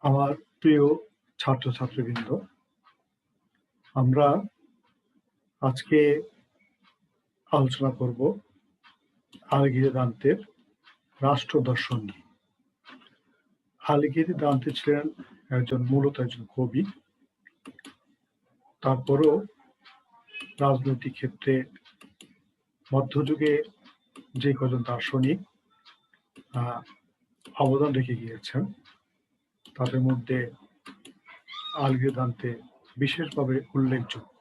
আমার প্রিয় ছাত্রছাত্রীবৃন্দ, আমরা আজকে আলোচনা করব আলগিরি দান্তের রাষ্ট্র দর্শন নিয়ে। আলগিরি দান্তে ছিলেন মূলত একজন কবি। তারপরও রাজনৈতিক ক্ষেত্রে মধ্যযুগে যে কজন দার্শনিক অবদান রেখে গিয়েছেন, তাদের মধ্যে আলগিরি দান্তে বিশেষভাবে উল্লেখযোগ্য।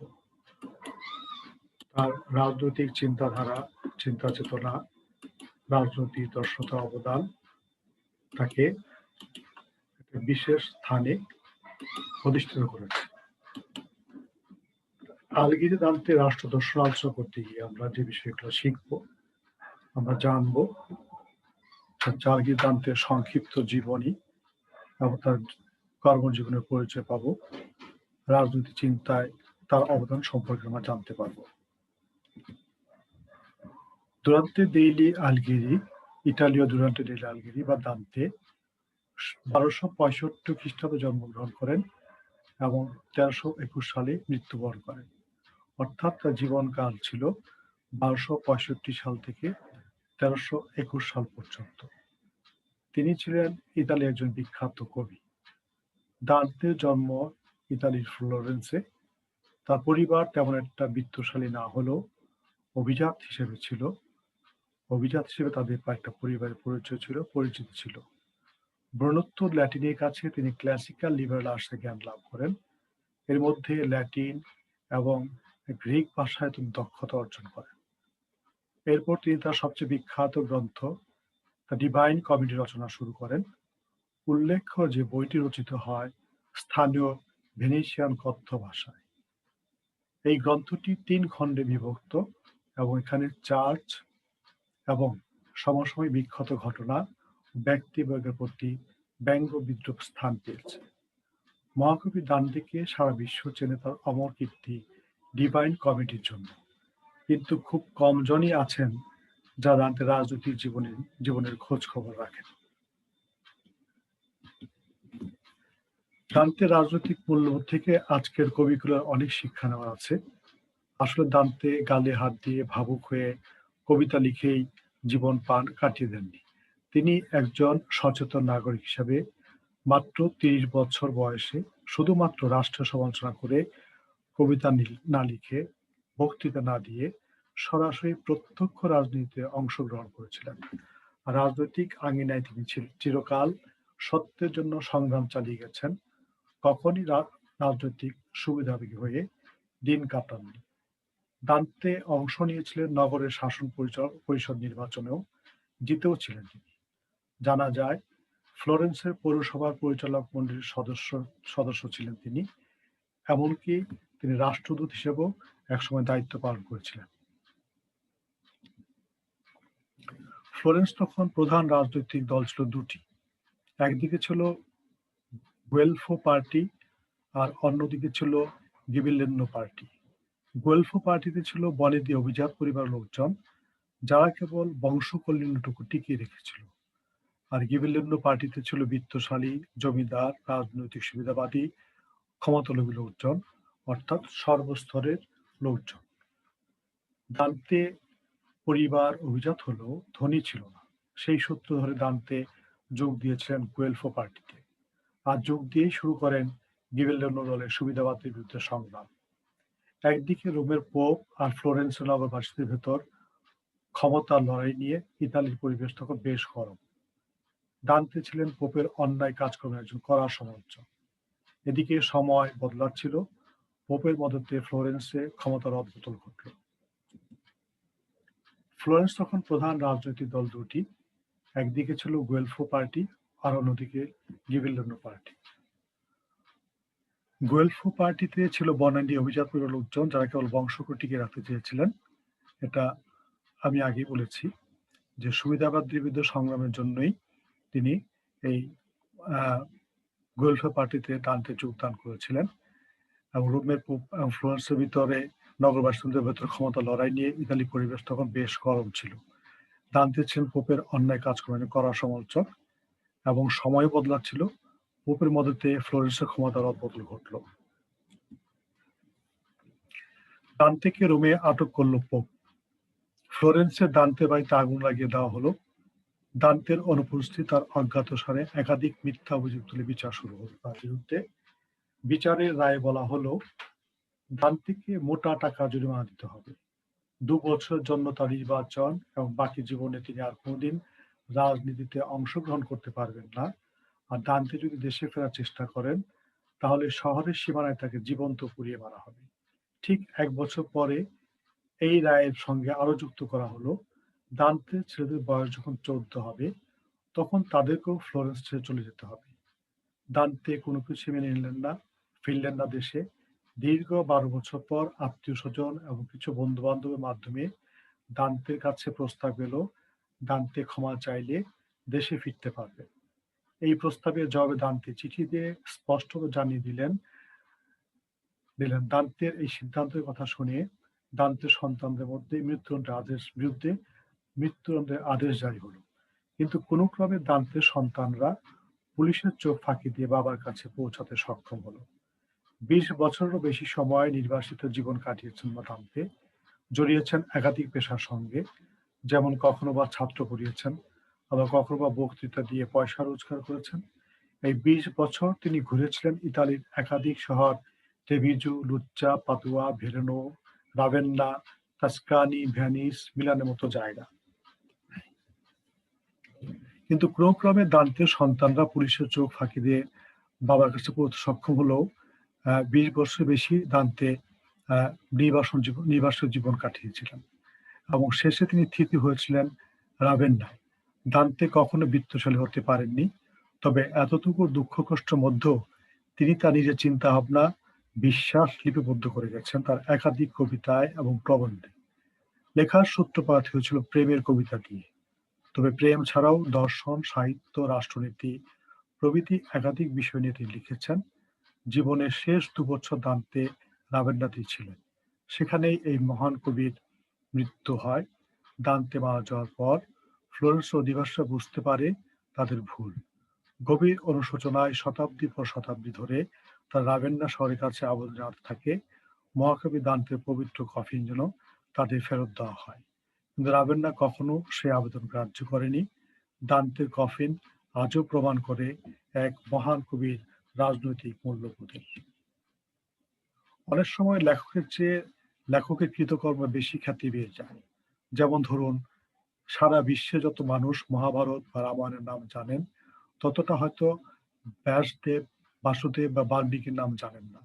তার রাজনৈতিক চিন্তাধারা, চিন্তা চেতনা, রাজনৈতিক দর্শনতার অবদান তাকে একটা বিশেষ স্থানে প্রতিষ্ঠিত করেছে। আলগিরি দান্তে রাষ্ট্র দর্শন আলোচনা করতে গিয়ে আমরা যে বিষয়গুলো শিখবো, আমরা জানবো আলগিরি দান্তের সংক্ষিপ্ত জীবনী এবং তার কর্মজীবনের পরিচয় পাবো। রাজনৈতিক চিন্তায় তার অবদান সম্পর্কে আমরা জানতে পারবো। দুরান্তে দেইলি আলগিরি, ইতালীয় দুরান্তে দেইলি আলগিরি বা দান্তে 1265 খ্রিস্টাব্দে জন্মগ্রহণ করেন এবং 1321 সালে মৃত্যুবরণ করেন। অর্থাৎ তার জীবনকাল ছিল 1265 সাল থেকে 1321 সাল পর্যন্ত। তিনি ছিলেন ইতালির একজন বিখ্যাত কবি। দান্তের জন্ম ইতালির ফ্লোরেন্সে। তার পরিবার তেমন একটা বিত্তশালী না হলেও অভিজাত হিসেবে তাদের একটা পরিবারের পরিচয় ছিল, পরিচিতি ছিল। ব্রণোত্তর ল্যাটিনের কাছে তিনি ক্লাসিক্যাল লিবারেল আর্টসে জ্ঞান লাভ করেন। এর মধ্যে ল্যাটিন এবং গ্রিক ভাষায় তিনি দক্ষতা অর্জন করেন। এরপর তিনি তার সবচেয়ে বিখ্যাত গ্রন্থ দ্য ডিভাইন কমেডি রচনা শুরু করেন। উল্লেখ্য যে বইটি রচিত হয় স্থানীয় ভেনিসিয়ান কথ্য ভাষায়। এই গ্রন্থটি 3 খণ্ডে বিভক্ত এবং এখানে চার্চ এবং সমসাময়িক বিখ্যাত ঘটনা, ব্যক্তিবর্গের প্রতি ব্যঙ্গ বিদ্রূপ স্থান পেয়েছে। মহাকবি দান্তেকে সারা বিশ্ব চেনে তার অমর কীর্তি ডিভাইন কমেডির জন্য, কিন্তু খুব কম জনই আছেন যারা দান্তের রাজনৈতিক জীবনের খোঁজ খবর রাখেন। দান্তের রাজনৈতিক মূল্যবোধ থেকে আজকের কবিগুলোর অনেক শিক্ষা নেওয়া আছে। আসলে দান্তে গালে হাত দিয়ে ভাবুক হয়ে কবিতা লিখেই জীবন কাটিয়ে দেননি। তিনি একজন সচেতন নাগরিক হিসাবে মাত্র 30 বছর বয়সে শুধুমাত্র রাষ্ট্র সমালোচনা করে কবিতা না লিখে, বক্তৃতা না দিয়ে সরাসরি প্রত্যক্ষ রাজনীতিতে অংশগ্রহণ করেছিলেন। রাজনৈতিক আঙিনায় তিনি চিরকাল সত্যের জন্য সংগ্রাম চালিয়ে গেছেন। কখনই রাজনৈতিক সুবিধাভোগী হয়ে দিন কাটাননি। দান্তে অংশ নিয়েছিলেন নগরের শাসন পরিষদ নির্বাচনেও, জিতেও ছিলেন তিনি। জানা যায় ফ্লোরেন্সের পৌরসভার পরিচালক মণ্ডলীর সদস্য ছিলেন তিনি। এমনকি তিনি রাষ্ট্রদূত হিসেবেও একসময় দায়িত্ব পালন করেছিলেন। ফ্লোরেন্স তখন প্রধান রাজনৈতিক দল ছিল দুটি। একদিকে ছিল গুয়েলফো পার্টি আর অন্যদিকে ছিল গিবেলিনো পার্টি। গুয়েলফো পার্টিতে ছিল বনেদি অভিজাত পরিবারের লোকজন, যারা কেবল বংশকল্যাণটুকু টিকিয়ে রেখেছিল। আর গিবেলিনো পার্টিতে ছিল বিত্তশালী, জমিদার, রাজনৈতিক সুবিধাবাদী, ক্ষমতালোভী লোকজন, অর্থাৎ সর্বস্তরের লোকজন। দান্তে পরিবার অভিজাত হলেও ধনী ছিল না। সেই সূত্র ধরে দান্তে যোগ দিয়েছিলেন গুয়েলফো পার্টিতে, আর যোগ দিয়েই শুরু করেন গিবেলিনো দলের সুবিধাবাদের বিরুদ্ধে সংগ্রাম। একদিকে রোমের পোপ আর ফ্লোরেন্সের নগরবাসীদের ভেতর ক্ষমতার লড়াই নিয়ে ইতালির পরিবেশ তখন বেশ গরম। দান্তে ছিলেন পোপের অন্যায় কাজকর্মের একজন কড়া সমালোচক। এদিকে সময় বদলাচ্ছিল। পোপের মদতে ফ্লোরেন্সে ক্ষমতার অদখল ঘটল। ফ্লোরেন্স তখন প্রধান রাজনৈতিক দল দুটি। একদিকে ছিল গুয়েলফো পার্টি আর অন্যদিকে গিবেলিনো পার্টি। গুয়েলফো পার্টিতে ছিল বনেদি অভিজাত পরিবারের লোকজন, যারা কেবল বংশকে টিকিয়ে রাখতে চেয়েছিলেন। এটা আমি আগেই বলেছি যে সুবিধাবাদীর বিরুদ্ধে সংগ্রামের জন্যই তিনি এই গুয়েলফো পার্টিতে দান্তে যোগদান করেছিলেন। এবং রোমের পোপ এবং ফ্লোরেন্সের ভিতরে নগরবাসীদের ভেতর ক্ষমতা লড়াই নিয়ে ইতালির পরিবেশ তখন বেশ গরম ছিল। দান্তে ছিলেন পোপের অন্যায় কাজকর্মের কড়া সমালোচক এবং সময় বদলাচ্ছিল। পোপের মদতে ফ্লোরেন্সের ক্ষমতার রদবদল ঘটল। দান্তেকে রোমে আটক করল পোপ। ফ্লোরেন্সের দান্তে বাড়িতে আগুন লাগিয়ে দেওয়া হলো। দান্তের অনুপস্থিতি তার অজ্ঞাতসারে একাধিক মিথ্যা অভিযোগ তুলে বিচার শুরু হলো তার বিরুদ্ধে। বিচারের রায়ে বলা হলো দান্তেকে মোটা টাকা জরিমানা দিতে হবে। 2 বছরের জন্য তার নির্বাচন এবং বাকি জীবনে তিনি আর কোনোদিন রাজনীতিতে অংশগ্রহণ করতে পারবেন না। আর দান্তে যদি দেশে ফেরার চেষ্টা করেন তাহলে শহরের সীমানায় তাকে জীবন্ত পুড়িয়ে মারা হবে। ঠিক 1 বছর পরে এই রায়ের সঙ্গে আরো যুক্ত করা হলো দান্তের ছেলেদের বয়স যখন 14 হবে তখন তাদেরকেও ফ্লোরেন্স ছেড়ে চলে যেতে হবে। দান্তে কোনো কিছু মেনে নিলেন না, ফিরলেন না দেশে। দীর্ঘ 12 বছর পর আত্মীয়-স্বজন এবং কিছু বন্ধু-বান্ধবের মাধ্যমে দান্তের কাছে প্রস্তাব এলো দান্তে ক্ষমা চাইলে দেশে ফিরতে পারবে। এই প্রস্তাবের জবাবে দান্তে চিঠি দিয়ে স্পষ্ট জানিয়ে দিলেন দান্তের এই সিদ্ধান্তের কথা শুনে দান্তের সন্তানদের মধ্যে মৃত্যুদণ্ডের আদেশ জারি হলো। কিন্তু কোনো ক্রমে দান্তের সন্তানরা পুলিশের চোখ ফাঁকি দিয়ে বাবার কাছে পৌঁছাতে সক্ষম হলো। 20 বছরেরও বেশি সময় নির্বাসিত জীবন কাটিয়েছেন দান্তে। জড়িয়েছেন একাধিক পেশার সঙ্গে, যেমন কখনো বা ছাত্র পড়িয়েছেন, আবার কখনো বা বক্তৃতা দিয়ে পয়সা রোজগার করেছেন। এই 20 বছর তিনি ঘুরেছিলেন ইতালির একাধিক শহর ট্রেভিজো, লুচ্চা, পাদুয়া, ভেরোনো, রাভেন্না, টাস্কানি, ভেনিস, মিলানের মতো জায়গা। কিন্তু ক্রমে দান্তের সন্তানরা পুলিশের চোখ ফাঁকি দিয়ে বাবার কাছে পৌঁছতে সক্ষম হলেও 20 বছর বেশি দান্তে নির্বাসন জীবন কাটিয়েছিলেন এবং শেষে তিনি থিতি হয়েছিলেন রাভেন্নায়। দান্তে কখনো বিত্তশালী হতে পারেননি, তবে এতটুকু দুঃখ কষ্টের মধ্যেও তিনি তার নিজের চিন্তা ভাবনা, বিশ্বাস লিপিবদ্ধ করে গেছেন তার একাধিক কবিতায় এবং প্রবন্ধে। লেখার সূত্রপাত হয়েছিল প্রেমের কবিতা দিয়ে, তবে প্রেম ছাড়াও দর্শন, সাহিত্য, রাষ্ট্রনীতি প্রভৃতি একাধিক বিষয় নিয়ে তিনি লিখেছেন। জীবনের শেষ 2 বছর দান্তে রাভেন্নাতেই ছিলেন। সেখানেই এই মহান কবির মৃত্যু হয়। দান্তে মারা যাওয়ার পর ফ্লোরেন্স অধিবাসীরা বুঝতে পারে তাদের ভুল। গভীর অনুশোচনায় শতাব্দী পর শতাব্দী ধরে তার রাভেন্না শহরের কাছে আবেদন জানাতে থাকে মহাকবি দান্তের পবিত্র কফিন যেন তাদের ফেরত দেওয়া হয়। কিন্তু রাভেন্না কখনো সে আবেদন গ্রাহ্য করেনি। দান্তের কফিন আজও প্রমাণ করে এক মহান কবির রাজনৈতিক মূল্যবোধের। অনেক সময় লেখকের চেয়ে লেখকের কৃতকর্ম বেশি খ্যাতি পেয়ে যায়। যেমন ধরুন, সারা বিশ্বে যত মানুষ মহাভারত বা রামায়ণের নাম জানেন ততটা হয়তো ব্যাসদেব, বাসুদেব বা বাল্মীকির নাম জানেন না।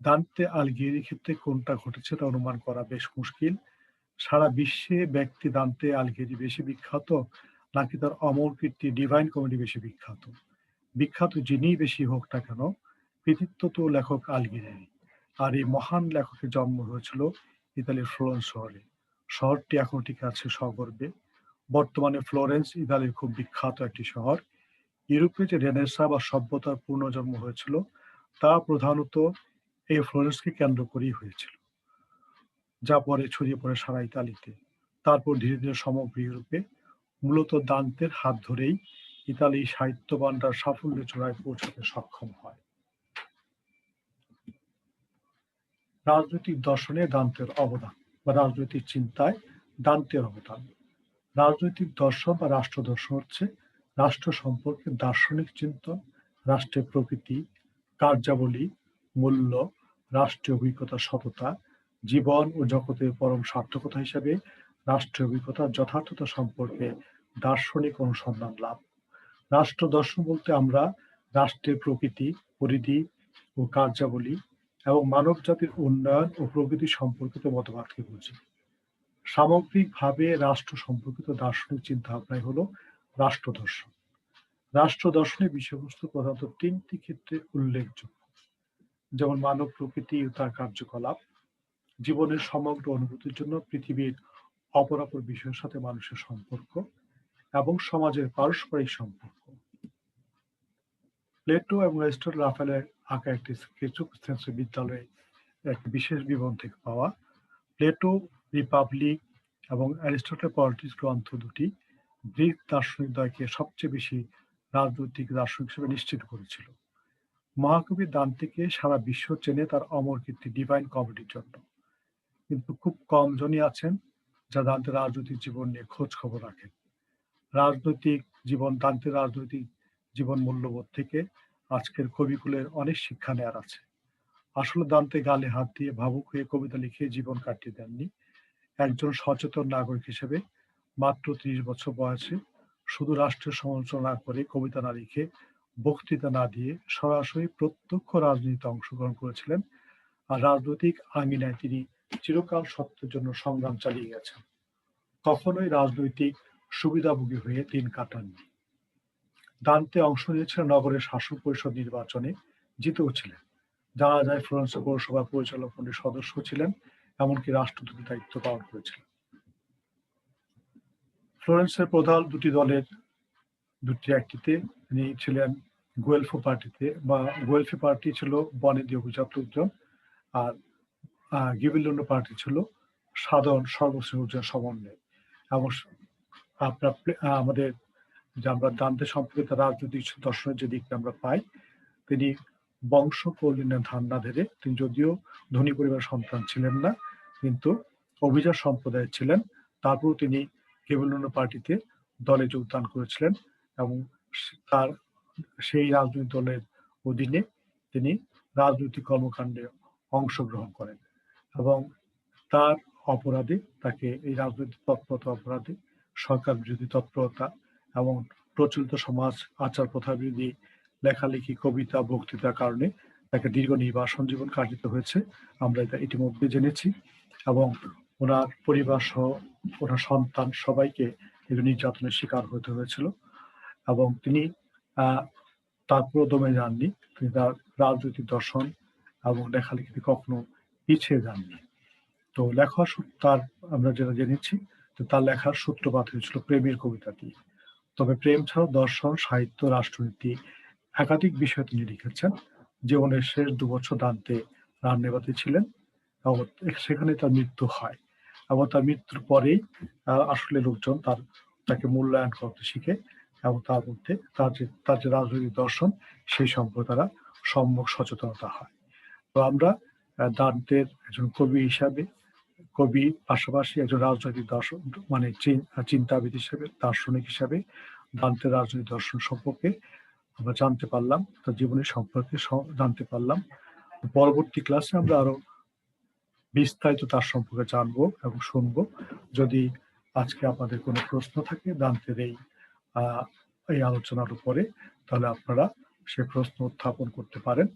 দান্তে আলগিয়েরির ক্ষেত্রে কোনটা ঘটেছে তা অনুমান করা বেশ মুশকিল। সারা বিশ্বে ব্যক্তি দান্তে আলগিয়েরি বেশি বিখ্যাত, নাকি তার অমর কীর্তি ডিভাইন কমেডি বেশি বিখ্যাত? বিখ্যাত যিনিই বেশি হোক না কেন, কৃতিত্ব তো লেখক আলগিয়েরি। আর এই মহান লেখকের জন্ম হয়েছিল ইতালির ফ্লোরেন্স শহরে। শহরটি এখন টিকে আছে সগর্বে। বর্তমানে ফ্লোরেন্স ইতালির খুব বিখ্যাত একটি শহর। ইউরোপে যে রেনেসাঁ বা সভ্যতার পুনর্জন্ম হয়েছিল তা প্রধানত এই ফ্লোরেন্সকে কেন্দ্র করেই হয়েছিল, যা পরে ছড়িয়ে পড়ে সারা ইতালিতে। তারপর ধীরে ধীরে সমগ্র ইউরোপে। মূলত দান্তের হাত ধরেই ইতালি সাহিত্য ভান্ডার সাফল্যের চূড়ায় পৌঁছাতে সক্ষম হয়। রাজনৈতিক দর্শনে দান্তের অবদান বা রাজনৈতিক চিন্তায় দান্তের অবদান। রাজনৈতিক দর্শন বা রাষ্ট্র দর্শন হচ্ছে রাষ্ট্র সম্পর্কে দার্শনিক চিন্তন, রাষ্ট্রের প্রকৃতি, কার্যাবলী, মূল্য, রাষ্ট্রীয় অভিজ্ঞতার সততা, জীবন ও জগতের পরম সার্থকতা হিসাবে রাষ্ট্রীয় অভিজ্ঞতার যথার্থতা সম্পর্কে দার্শনিক অনুসন্ধান লাভ। রাষ্ট্র দর্শন বলতে আমরা রাষ্ট্রের প্রকৃতি, পরিধি ও কার্যাবলী এবং মানব জাতির উন্নয়ন ও প্রগতি সম্পর্কিত মতবাদকে বুঝি। সামগ্রিকভাবে রাষ্ট্র সম্পর্কিত দার্শনিক চিন্তাভাবনাই হলো রাষ্ট্র দর্শন। রাষ্ট্র দর্শনের বিষয়বস্তু প্রধানত 3টি ক্ষেত্রে উল্লেখযোগ্য, যেমন মানব প্রকৃতি ও তার কার্যকলাপ, জীবনের সমগ্র অনুভূতির জন্য পৃথিবীর অপরাপর বিষয়ের সাথে মানুষের সম্পর্ক এবং সমাজের পারস্পরিক সম্পর্ক। প্লেটো এবং অ্যারিস্টটল রাফেলের আঁকা একটি স্কেচুপ বিদ্যালয়ে একটি বিশেষ বিবরণ থেকে পাওয়া। প্লেটো রিপাবলিক এবং অ্যারিস্টটল পলিটিক্স গ্রন্থ দুটি গ্রিক দার্শনিকদ্বয়কে সবচেয়ে বেশি রাজনৈতিক দার্শনিক হিসেবে নিশ্চিত করেছিল। মহাকবি দান্তেকে সারা বিশ্ব চেনে তার অমর কীর্তি ডিভাইন কমেডির জন্য। কিন্তু খুব কম জনই আছেন যারা দান্তের রাজনৈতিক জীবন নিয়ে খোঁজ খবর রাখেন। দান্তের রাজনৈতিক জীবন মূল্যবোধ থেকে আজকের কবিকুলের অনেক শিক্ষা নেয়ার আছে। আসলে দান্তে গালে হাত দিয়ে ভাবুক হয়ে কবিতা লিখে জীবন কাটিয়ে দেননি। একজন সচেতন নাগরিক হিসেবে মাত্র ৩০ বছর বয়সে শুধু রাষ্ট্রের সমালোচনা করে কবিতা না লিখে, বক্তৃতা না দিয়ে সরাসরি প্রত্যক্ষ রাজনীতিতে অংশগ্রহণ করেছিলেন। আর রাজনৈতিক আঙিনায় তিনি চিরকাল সত্যের জন্য সংগ্রাম চালিয়ে গেছেন। কখনোই রাজনৈতিক সুবিধাভোগী হয়ে দিন কাটাননি। দান্তে অংশ নিয়েছিলেন নগরের শাসক পরিষদ নির্বাচনে, জিতেও ছিলেন। জানা যায় ফ্লোরেন্স পৌরসভা পরিচালক মণ্ডলীর সদস্য ছিলেন, এমনকি রাষ্ট্রদূতের দায়িত্ব পালন করেছিলেন। ফ্লোরেন্সের প্রধান দুটি একটিতে তিনি ছিলেন গুয়েলফো পার্টিতে, বা গুয়েলফি পার্টি ছিল বনেদি অভিজাত লোকজন, আর গিবেলিনো পার্টি ছিল সাধারণ সর্বশ্রেণীর সমন্বয়। এবং আমাদের যে আমরা দান্তে সম্পর্কে তার রাজনৈতিক দর্শনের যে দিকটা আমরা পাই, তিনি বংশ কৌলীনের ধান্না ধরে, তিনি যদিও ধনী পরিবারের সন্তান ছিলেন না, কিন্তু অভিজাত সম্প্রদায়ের ছিলেন। তারপর তিনি গিবেলিনো পার্টিতে দলে যোগদান করেছিলেন এবং তার সেই রাজনৈতিক দলের অধীনে তিনি রাজনৈতিক কর্মকাণ্ডে অংশগ্রহণ করেন এবং তার অপরাধে তাকে এই রাজনৈতিক তৎপরতা অপরাধে, সরকার বিরোধী তৎপরতা এবং প্রচলিত সমাজ আচার প্রথা বিরোধী লেখালেখি, কবিতা, বক্তৃতার কারণে তাকে দীর্ঘ নির্বাসন জীবন কাটিতে হয়েছে। আমরা এটা ইতিমধ্যে জেনেছি এবং ওনার পরিবার সহ ওনার সন্তান সবাইকে নির্যাতনের শিকার হতে হয়েছিল এবং তিনি তারপর দমে যাননি। তিনি তার রাজনৈতিক দর্শন এবং লেখালেখিতে কখনো পিছিয়ে যাননি। তো তার আমরা যেটা জেনেছি, তার লেখার সূত্রপাত হয়েছিল প্রেমের কবিতা দিয়ে। তবে প্রেম ছাড়াও দর্শন, সাহিত্য, রাষ্ট্রনীতি একাধিক বিষয় তিনি লিখেছেন। জীবনের শেষ ২ বছর দান্তে রান্নেবাতে ছিলেন এবং সেখানে তার মৃত্যু হয় এবং তার মৃত্যুর পরেই আসলে লোকজন তাকে মূল্যায়ন করতে শিখে এবং তার মধ্যে তার যে রাজনৈতিক দর্শন সেই সম্পর্কে তারা সম্যক সচেতনতা হয়। তো আমরা দান্তের একজন কবি পাশাপাশি একজন রাজনৈতিক দর্শন মানে চিন্তাবিদ হিসেবে, দার্শনিক হিসেবে দান্তের রাজনৈতিক দর্শন সম্পর্কে আমরা জানতে পারলাম, তার জীবনী সম্পর্কে জানতে পারলাম। পরবর্তী ক্লাসে আমরা আরো বিস্তারিত তার সম্পর্কে জানবো এবং শুনবো। যদি আজকে আপনাদের কোনো প্রশ্ন থাকে দান্তের এই আলোচনার উপরে, তাহলে আপনারা সে প্রশ্ন উত্থাপন করতে পারেন।